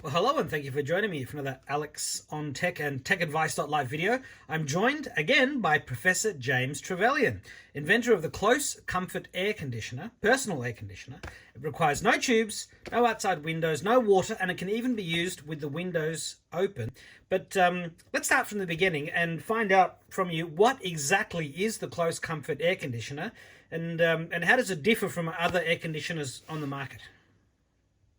Well, hello and thank you for joining me for another Alex on Tech and TechAdvice.Life video. I'm joined again by Professor James Trevelyan, inventor of the Close Comfort Air Conditioner, personal air conditioner. It requires no tubes, no outside windows, no water, and it can even be used with the windows open. But let's start from the beginning and find out from you what exactly is the Close Comfort Air Conditioner and how does it differ from other air conditioners on the market?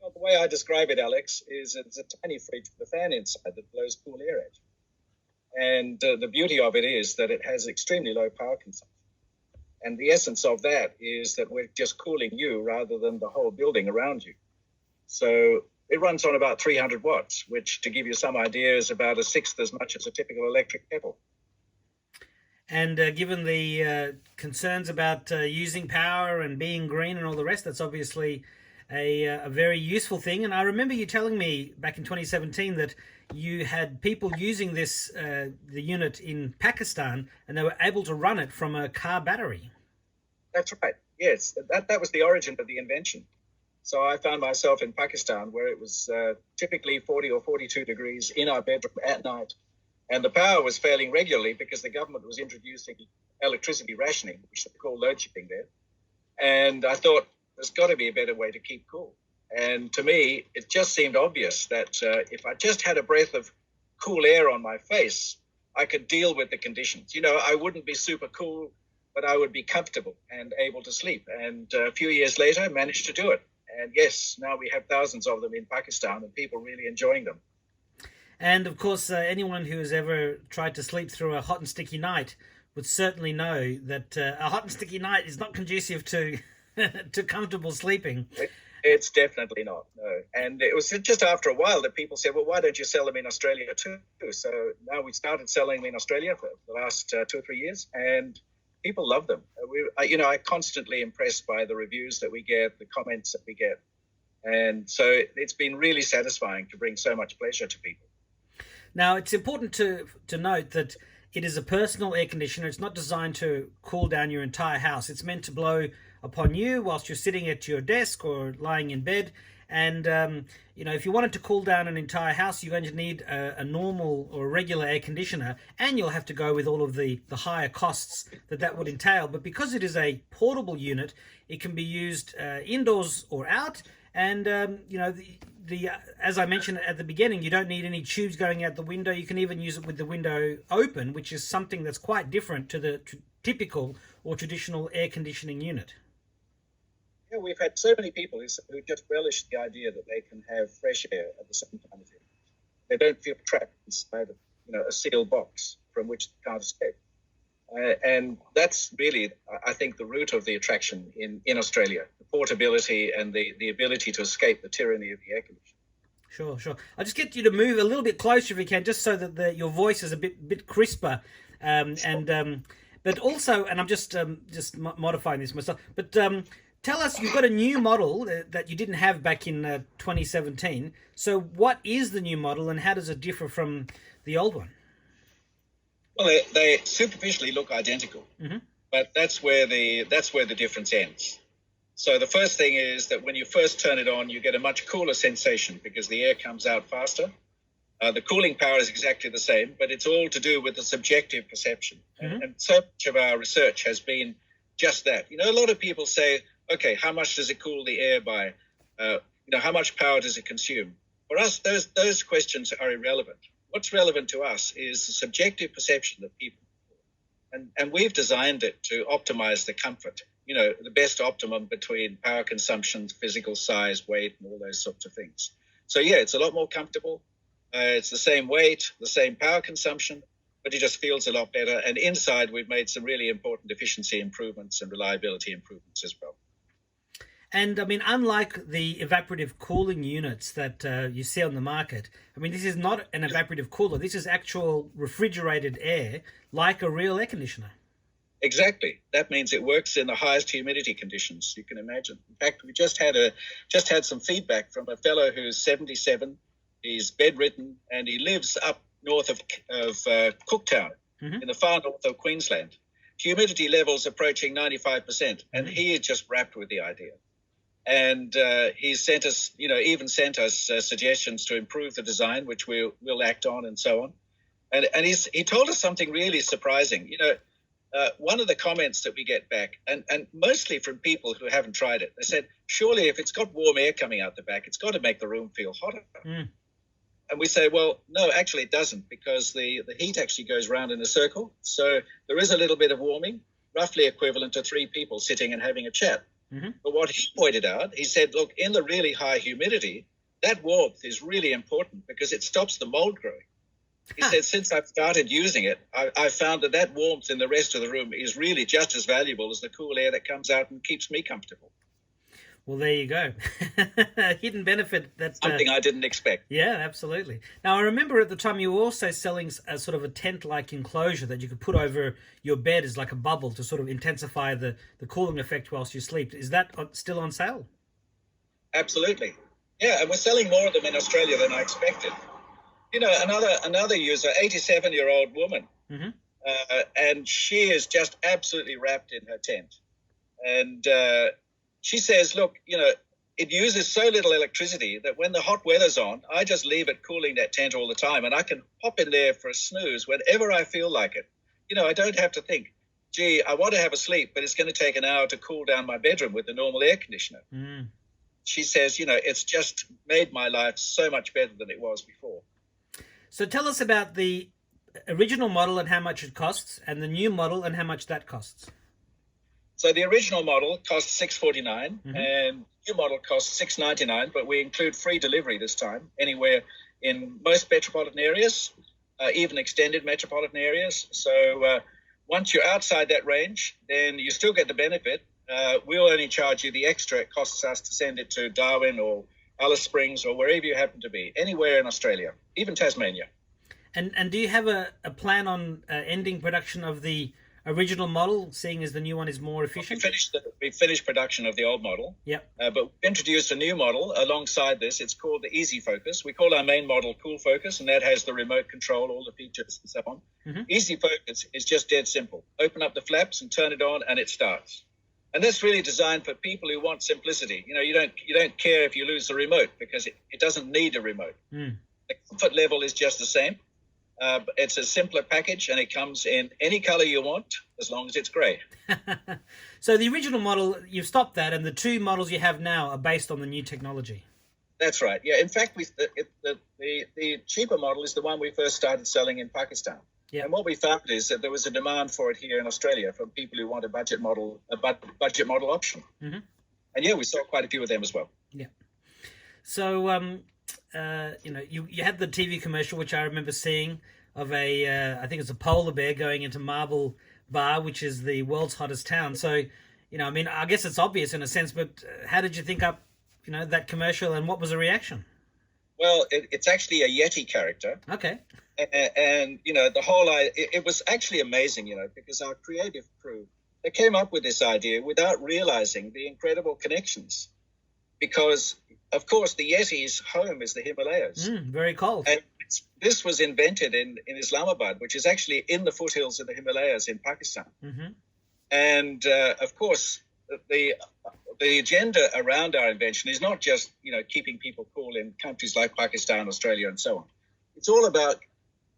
Well, the way I describe it, Alex, is it's a tiny fridge with a fan inside that blows cool air at you. And the beauty of it is that it has extremely low power consumption. And the essence of that is that we're just cooling you rather than the whole building around you. So it runs on about 300 watts, which, to give you some idea, is about a sixth as much as a typical electric kettle. And given the concerns about using power and being green and all the rest, that's obviously a very useful thing. And I remember you telling me back in 2017 that you had people using this the unit in Pakistan, and they were able to run it from a car battery. That's right. Yes, that was the origin of the invention. So I found myself in Pakistan where it was typically 40 or 42 degrees in our bedroom at night. And the power was failing regularly because the government was introducing electricity rationing, which they call load shedding there. And I thought, there's got to be a better way to keep cool. And to me, it just seemed obvious that if I just had a breath of cool air on my face, I could deal with the conditions. You know, I wouldn't be super cool, but I would be comfortable and able to sleep. And a few years later, I managed to do it. And yes, now we have thousands of them in Pakistan and people really enjoying them. And of course, anyone who has ever tried to sleep through a hot and sticky night would certainly know that a hot and sticky night is not conducive to to comfortable sleeping. It's definitely not, no. And it was just after a while that people said, well, why don't you sell them in Australia too? So now we started selling them in Australia for the last 2 or 3 years, and people love them. I'm constantly impressed by the reviews that we get, the comments that we get. And so it's been really satisfying to bring so much pleasure to people. Now, it's important to note that it is a personal air conditioner. It's not designed to cool down your entire house. It's meant to blow upon you whilst you're sitting at your desk or lying in bed. And, if you wanted to cool down an entire house, you're going to need a normal or regular air conditioner, and you'll have to go with all of the higher costs that would entail. But because it is a portable unit, it can be used indoors or out. And, as I mentioned at the beginning, you don't need any tubes going out the window. You can even use it with the window open, which is something that's quite different to the typical or traditional air conditioning unit. Yeah, we've had so many people who just relish the idea that they can have fresh air at the same time as it. They don't feel trapped inside a sealed box from which they can't escape. And that's really, I think, the root of the attraction in Australia, the portability and the ability to escape the tyranny of the air conditioner. Sure. I'll just get you to move a little bit closer if you can, just so that your voice is a bit crisper. But also, and I'm just modifying this myself, but tell us, you've got a new model that you didn't have back in 2017. So what is the new model and how does it differ from the old one? Well, they superficially look identical, but that's where the difference ends. So the first thing is that when you first turn it on, you get a much cooler sensation because the air comes out faster. The cooling power is exactly the same, but it's all to do with the subjective perception. And so much of our research has been just that. A lot of people say, okay, how much does it cool the air by? How much power does it consume? For us, those questions are irrelevant. What's relevant to us is the subjective perception that people have. And we've designed it to optimize the comfort, the best optimum between power consumption, physical size, weight, and all those sorts of things. So, yeah, it's a lot more comfortable. It's the same weight, the same power consumption, but it just feels a lot better. And inside, we've made some really important efficiency improvements and reliability improvements as well. And, unlike the evaporative cooling units that you see on the market, this is not an evaporative cooler. This is actual refrigerated air, like a real air conditioner. Exactly. That means it works in the highest humidity conditions you can imagine. In fact, we just had some feedback from a fellow who's 77. He's bedridden, and he lives up north of Cooktown in the far north of Queensland. Humidity levels approaching 95%, and he is just wrapped with the idea. And he sent us, even sent us suggestions to improve the design, which we'll act on, and so on. And he told us something really surprising. One of the comments that we get back, and mostly from people who haven't tried it, they said, surely if it's got warm air coming out the back, it's got to make the room feel hotter. Mm. And we say, well, no, actually it doesn't, because the heat actually goes round in a circle. So there is a little bit of warming, roughly equivalent to 3 people sitting and having a chat. Mm-hmm. But what he pointed out, he said, look, in the really high humidity, that warmth is really important because it stops the mold growing. He said, since I've started using it, I've found that warmth in the rest of the room is really just as valuable as the cool air that comes out and keeps me comfortable. Well, there you go. Hidden benefit. That's something I didn't expect. Yeah, absolutely. Now, I remember at the time you were also selling a sort of a tent-like enclosure that you could put over your bed as like a bubble to sort of intensify the cooling effect whilst you sleep. Is that still on sale? Absolutely. Yeah, and we're selling more of them in Australia than I expected. Another user, 87-year-old woman, mm-hmm. And she is just absolutely wrapped in her tent. And she says, look, it uses so little electricity that when the hot weather's on, I just leave it cooling that tent all the time, and I can hop in there for a snooze whenever I feel like it. I don't have to think, gee, I want to have a sleep, but it's going to take an hour to cool down my bedroom with the normal air conditioner. Mm. She says, it's just made my life so much better than it was before. So tell us about the original model and how much it costs, and the new model and how much that costs. So the original model costs $649, mm-hmm. and the new model costs $699, but we include free delivery this time, anywhere in most metropolitan areas, even extended metropolitan areas. So once you're outside that range, then you still get the benefit. We'll only charge you the extra it costs us to send it to Darwin or Alice Springs or wherever you happen to be, anywhere in Australia, even Tasmania. And do you have a plan on ending production of the original model, seeing as the new one is more efficient? We finished production of the old model. Yep. But we introduced a new model alongside this. It's called the Easy Focus. We call our main model Cool Focus, and that has the remote control, all the features and so on. Mm-hmm. Easy Focus is just dead simple. Open up the flaps and turn it on, and it starts. And that's really designed for people who want simplicity. You don't care if you lose the remote because it doesn't need a remote. Mm. The comfort level is just the same. It's a simpler package, and it comes in any color you want as long as it's gray. So the original model, you've stopped that, and the 2 models you have now are based on the new technology. That's right. Yeah. In fact, the cheaper model is the one we first started selling in Pakistan. Yep. And what we found is that there was a demand for it here in Australia from people who want a budget model option. Mm-hmm. And yeah, we saw quite a few of them as well. Yeah. So, you had the TV commercial, which I remember seeing, of I think it's a polar bear going into Marble Bar, which is the world's hottest town. So, I guess it's obvious in a sense, but how did you think up, that commercial, and what was the reaction? Well, it's actually a Yeti character. Okay. And the whole it was actually amazing, because our creative crew, they came up with this idea without realizing the incredible connections, because of course the Yeti's home is the Himalayas. Very cold. And this was invented in Islamabad, which is actually in the foothills of the Himalayas in Pakistan. Mm-hmm. And of course the agenda around our invention is not just keeping people cool in countries like Pakistan, Australia, and so on. It's all about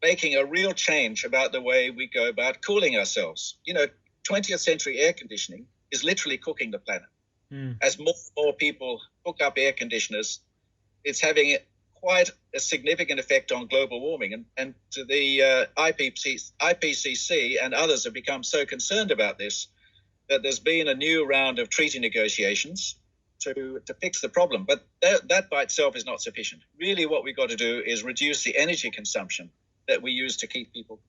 making a real change about the way we go about cooling ourselves. 20th century air conditioning is literally cooking the planet. Mm. As more and more people hook up air conditioners, it's having quite a significant effect on global warming. And to the IPCC and others have become so concerned about this that there's been a new round of treaty negotiations to fix the problem. But that by itself is not sufficient. Really what we've got to do is reduce the energy consumption that we use to keep people.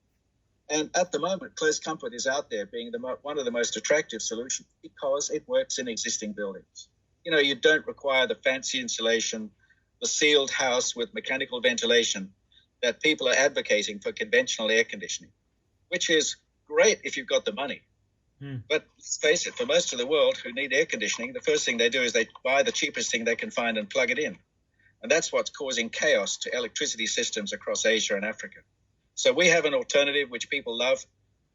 And at the moment, close comfort is out there being one of the most attractive solutions because it works in existing buildings. You don't require the fancy insulation, the sealed house with mechanical ventilation that people are advocating for conventional air conditioning, which is great if you've got the money. Mm. But let's face it, for most of the world who need air conditioning, the first thing they do is they buy the cheapest thing they can find and plug it in. And that's what's causing chaos to electricity systems across Asia and Africa. So we have an alternative which people love,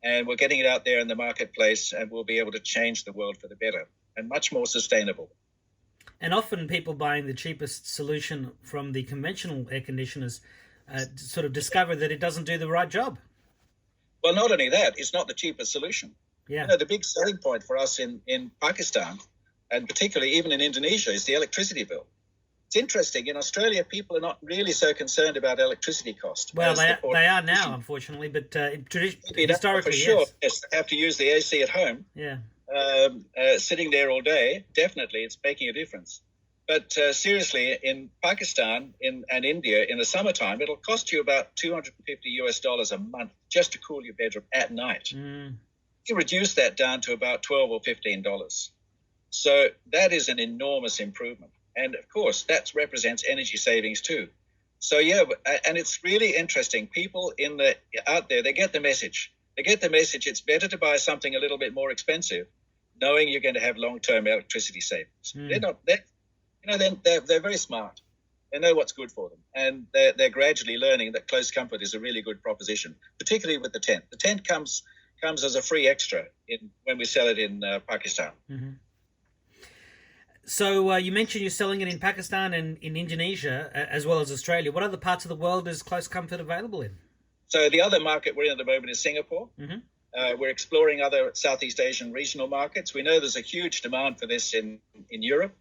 and we're getting it out there in the marketplace, and we'll be able to change the world for the better and much more sustainable. And often people buying the cheapest solution from the conventional air conditioners sort of discover that it doesn't do the right job. Well, not only that, it's not the cheapest solution. Yeah. The big selling point for us in Pakistan, and particularly even in Indonesia, is the electricity bill. It's interesting. In Australia, people are not really so concerned about electricity cost. Well, they are now, unfortunately, but historically, for sure, yes. They have to use the AC at home. Yeah. Sitting there all day, definitely, it's making a difference. But seriously, in Pakistan and India, in the summertime, it'll cost you about $250 a month just to cool your bedroom at night. You reduce that down to about $12 or $15. So that is an enormous improvement. And of course, that represents energy savings too. So yeah, and it's really interesting. People out there, they get the message. They get the message. It's better to buy something a little bit more expensive, knowing you're going to have long-term electricity savings. They're very smart. They know what's good for them, and they're gradually learning that close comfort is a really good proposition, particularly with the tent. The tent comes as a free extra when we sell it in Pakistan. Mm-hmm. So you mentioned you're selling it in Pakistan and in Indonesia as well as Australia. What other parts of the world is close comfort available in? So the other market we're in at the moment is Singapore. Mm-hmm. We're exploring other Southeast Asian regional markets. We know there's a huge demand for this in Europe,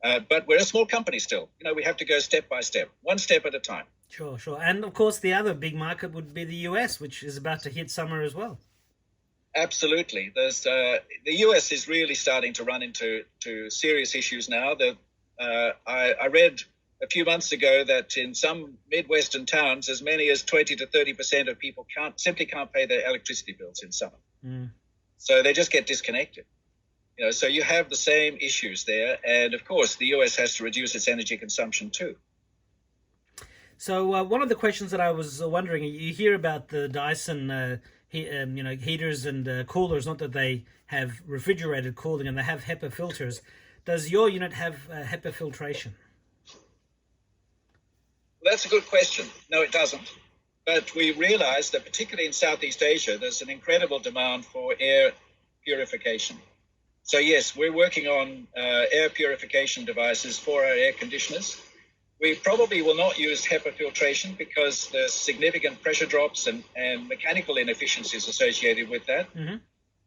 but we're a small company still. We have to go step by step, one step at a time. Sure. And of course, the other big market would be the US, which is about to hit summer as well. Absolutely. The US is really starting to run into serious issues now. I read a few months ago that in some Midwestern towns, as many as 20 to 30% of people simply can't pay their electricity bills in summer. So they just get disconnected. So you have the same issues there. And of course, the US has to reduce its energy consumption too. So one of the questions that I was wondering, you hear about the Dyson heaters and coolers, not that they have refrigerated cooling and they have HEPA filters. Does your unit have HEPA filtration? Well, that's a good question. No, it doesn't. But we realize that particularly in Southeast Asia, there's an incredible demand for air purification. So yes, we're working on air purification devices for our air conditioners. We probably will not use HEPA filtration because there's significant pressure drops and mechanical inefficiencies associated with that. Mm-hmm.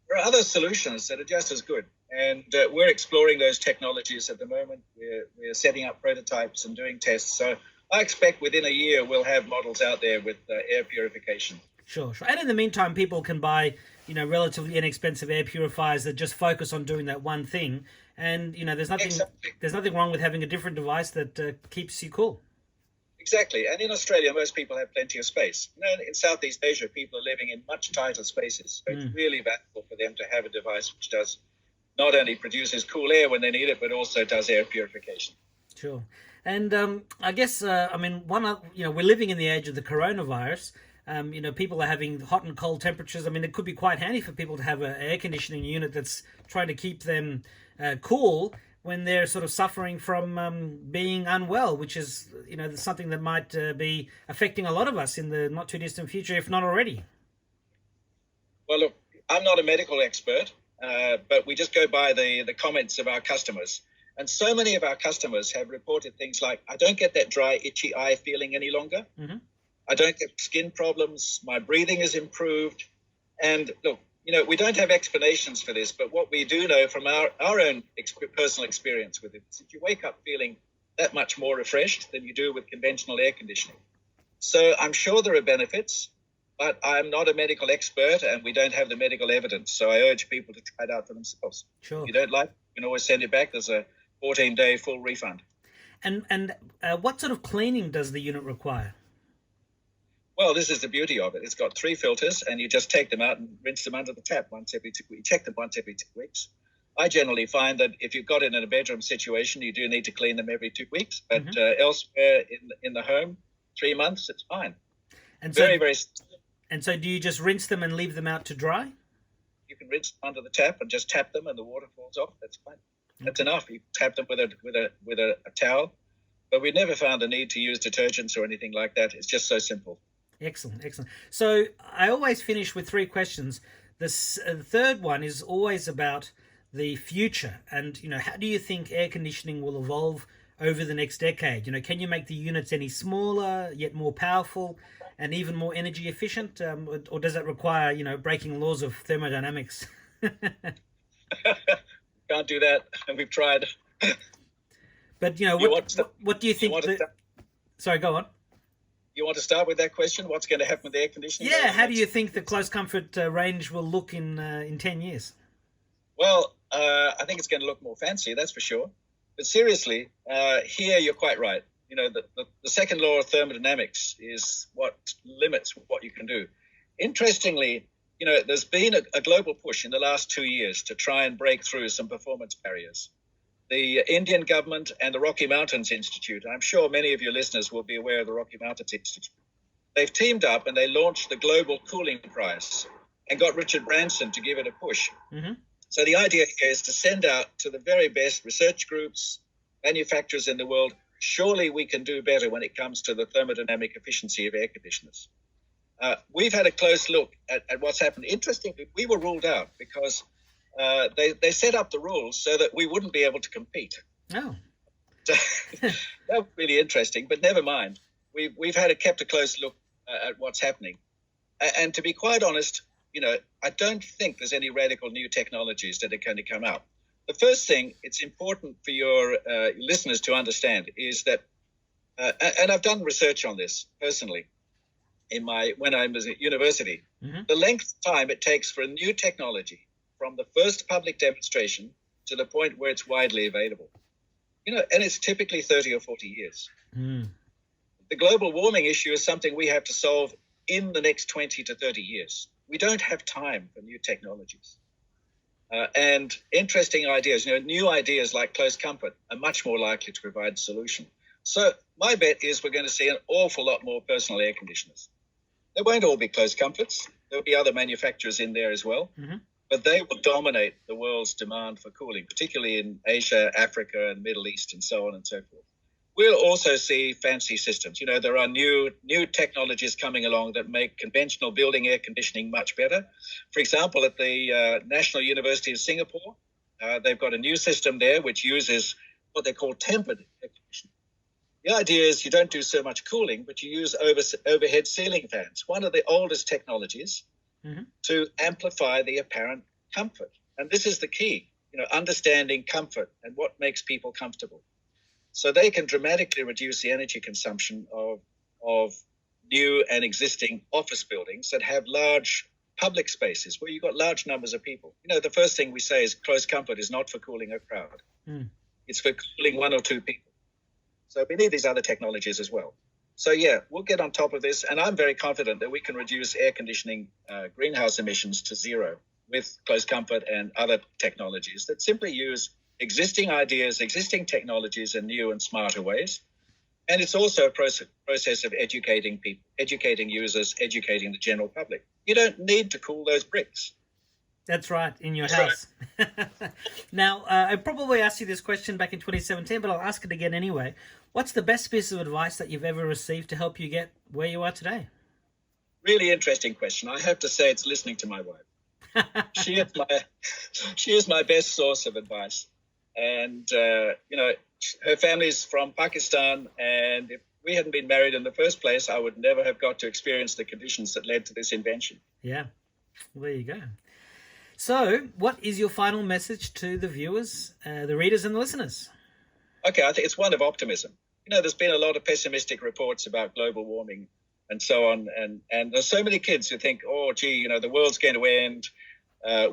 There are other solutions that are just as good. And we're exploring those technologies at the moment. We're setting up prototypes and doing tests. So I expect within a year we'll have models out there with air purification. Sure. And in the meantime, people can buy, relatively inexpensive air purifiers that just focus on doing that one thing. And, there's nothing wrong with having a different device that keeps you cool. Exactly. And in Australia, most people have plenty of space. In Southeast Asia, people are living in much tighter spaces. So it's really valuable for them to have a device which does not only produces cool air when they need it, but also does air purification. Sure. And I guess, we're living in the age of the coronavirus. People are having hot and cold temperatures. It could be quite handy for people to have an air conditioning unit that's trying to keep them cool when they're sort of suffering from being unwell, which is, something that might be affecting a lot of us in the not too distant future, if not already. Well, look, I'm not a medical expert, but we just go by the comments of our customers. And so many of our customers have reported things like, I don't get that dry, itchy eye feeling any longer. Mm-hmm. I don't get skin problems. My breathing is improved. And look, we don't have explanations for this, but what we do know from our own personal experience with it is that you wake up feeling that much more refreshed than you do with conventional air conditioning. So I'm sure there are benefits, but I'm not a medical expert and we don't have the medical evidence. So I urge people to try it out for themselves. Sure. If you don't like it, you can always send it back. There's a 14-day full refund. And what sort of cleaning does the unit require? Well, this is the beauty of it. It's got 3 filters, and you just take them out and rinse them under the tap once every 2 weeks. You check them once every 2 weeks. I generally find that if you've got it in a bedroom situation, you do need to clean them every 2 weeks. But elsewhere in the home, 3 months, it's fine. And very, very. And so do you just rinse them and leave them out to dry? You can rinse them under the tap and just tap them, and the water falls off. That's fine. That's enough. You tap them with a towel. But we've never found the need to use detergents or anything like that. It's just so simple. Excellent. So I always finish with 3 questions. The third one is always about the future, and how do you think air conditioning will evolve over the next decade? Can you make the units any smaller yet more powerful and even more energy efficient, or does that require breaking laws of thermodynamics? Can't do that, and we've tried. But what do you think? Sorry, go on. You want to start with that question? What's going to happen with air conditioning? Yeah, how do you think the close comfort range will look in 10 years? Well, I think it's going to look more fancy, that's for sure. But seriously, here you're quite right. The second law of thermodynamics is what limits what you can do. Interestingly, there's been a global push in the last 2 years to try and break through some performance barriers. The Indian government and the Rocky Mountains Institute, I'm sure many of your listeners will be aware of the Rocky Mountains Institute. They've teamed up and they launched the Global Cooling Prize and got Richard Branson to give it a push. Mm-hmm. So the idea here is to send out to the very best research groups, manufacturers in the world, surely we can do better when it comes to the thermodynamic efficiency of air conditioners. We've had a close look at what's happened. Interestingly, we were ruled out because they set up the rules so that we wouldn't be able to compete. Oh. So, that was really interesting, but never mind. We've kept a close look at what's happening. And to be quite honest, I don't think there's any radical new technologies that are going to come out. The first thing it's important for your listeners to understand is that, and I've done research on this personally when I was at university, mm-hmm. the length of time it takes for a new technology from the first public demonstration to the point where it's widely available, and it's typically 30 or 40 years. Mm. The global warming issue is something we have to solve in the next 20 to 30 years. We don't have time for new technologies. And interesting ideas, new ideas like close comfort are much more likely to provide a solution. So my bet is we're going to see an awful lot more personal air conditioners. They won't all be close comforts. There'll be other manufacturers in there as well. Mm-hmm. But they will dominate the world's demand for cooling, particularly in Asia, Africa, and Middle East, and so on and so forth. We'll also see fancy systems. There are new technologies coming along that make conventional building air conditioning much better. For example, at the National University of Singapore, they've got a new system there which uses what they call tempered air conditioning. The idea is you don't do so much cooling, but you use overhead ceiling fans, one of the oldest technologies, mm-hmm. to amplify the apparent comfort. And this is the key, understanding comfort and what makes people comfortable. So they can dramatically reduce the energy consumption of new and existing office buildings that have large public spaces where you've got large numbers of people. The first thing we say is close comfort is not for cooling a crowd. Mm. It's for cooling one or two people. So we need these other technologies as well. So, yeah, we'll get on top of this. And I'm very confident that we can reduce air conditioning greenhouse emissions to zero with close comfort and other technologies that simply use existing ideas, existing technologies in new and smarter ways. And it's also a process of educating people, educating users, educating the general public. You don't need to cool those bricks. That's right, in your house. Now, I probably asked you this question back in 2017, but I'll ask it again anyway. What's the best piece of advice that you've ever received to help you get where you are today? Really interesting question. I have to say it's listening to my wife. She is my best source of advice. And, her family's from Pakistan, and if we hadn't been married in the first place, I would never have got to experience the conditions that led to this invention. Yeah, well, there you go. So, what is your final message to the viewers, the readers and the listeners? Okay, I think it's one of optimism. There's been a lot of pessimistic reports about global warming and so on, and there's so many kids who think, oh, gee, the world's going to end.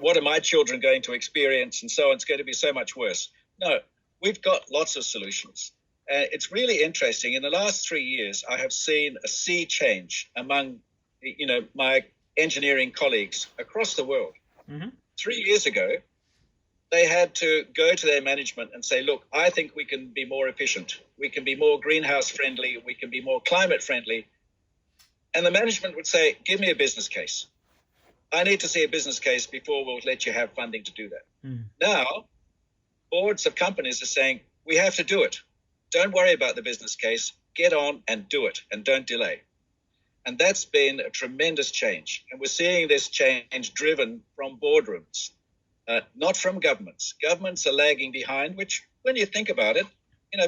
What are my children going to experience? And so on. It's going to be so much worse. No, we've got lots of solutions. It's really interesting. In the last 3 years, I have seen a sea change among, my engineering colleagues across the world. Mm-hmm. 3 years ago, they had to go to their management and say, look, I think we can be more efficient. We can be more greenhouse friendly. We can be more climate friendly. And the management would say, give me a business case. I need to see a business case before we'll let you have funding to do that. Mm. Now, boards of companies are saying, we have to do it. Don't worry about the business case. Get on and do it, and don't delay. And that's been a tremendous change. And we're seeing this change driven from boardrooms. not from governments. Governments are lagging behind, which, when you think about it,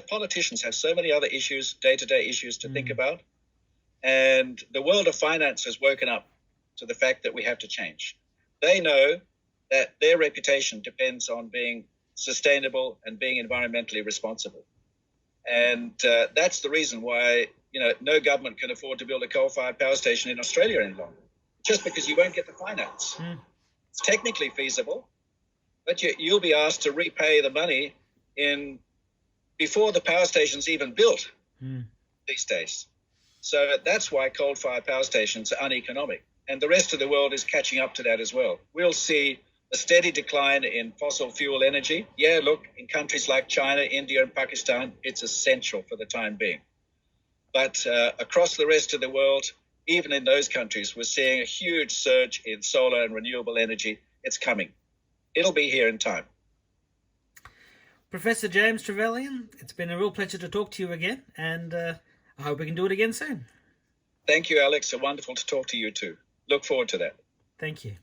politicians have so many other issues, day-to-day issues to think about. And the world of finance has woken up to the fact that we have to change. They know that their reputation depends on being sustainable and being environmentally responsible. And that's the reason why, no government can afford to build a coal-fired power station in Australia any longer, just because you won't get the finance. It's technically feasible, but you'll be asked to repay the money before the power station's even built these days. So that's why coal-fired power stations are uneconomic. And the rest of the world is catching up to that as well. We'll see a steady decline in fossil fuel energy. Yeah, look, in countries like China, India, and Pakistan, it's essential for the time being. But across the rest of the world, even in those countries, we're seeing a huge surge in solar and renewable energy. It's coming. It'll be here in time. Professor James Trevelyan, it's been a real pleasure to talk to you again, and I hope we can do it again soon. Thank you, Alex. It's wonderful to talk to you too. Look forward to that. Thank you.